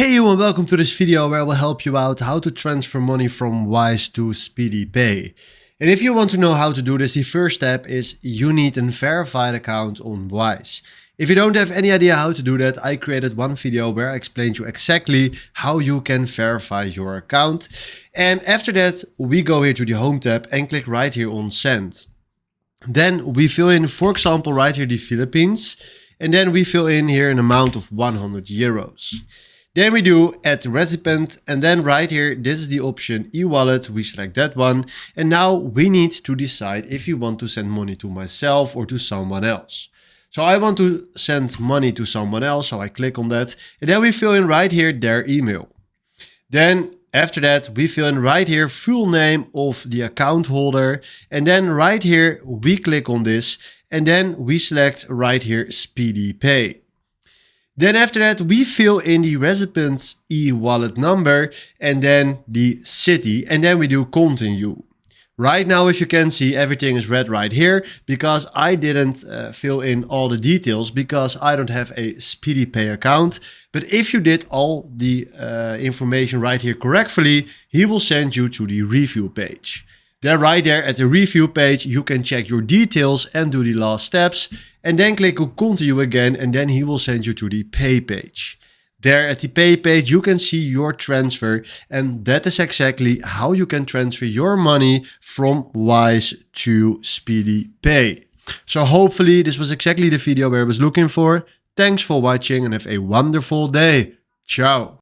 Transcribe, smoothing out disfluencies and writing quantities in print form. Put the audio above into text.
Hey you and welcome to this video where I will help you out how to transfer money from Wise to SpeedyPay. And if you want to know how to do this, the first step is you need a verified account on Wise. If you don't have any idea how to do that, I created one video where I explained you exactly how you can verify your account. And after that, we go here to the Home tab and click right here on Send. Then we fill in, for example, right here the Philippines. And then we fill in here an amount of 100 euros. Then we do add recipient, and then right here, this is the option e-wallet, we select that one. And now we need to decide if you want to send money to myself or to someone else. So I want to send money to someone else, so I click on that. And then we fill in right here their email. Then after that, we fill in right here full name of the account holder. And then right here, we click on this. And then we select right here SpeedyPay. Then after that, we fill in the recipient's e-wallet number and then the city, and then we do continue. Right now, if you can see, everything is red right here because I didn't fill in all the details because I don't have a SpeedyPay account. But if you did all the information right here correctly, he will send you to the review page. Then right there at the review page, you can check your details and do the last steps. And then click on continue again, and then he will send you to the pay page. There at the pay page, you can see your transfer, and that is exactly how you can transfer your money from Wise to SpeedyPay. So hopefully this was exactly the video where I was looking for. Thanks for watching and have a wonderful day. Ciao.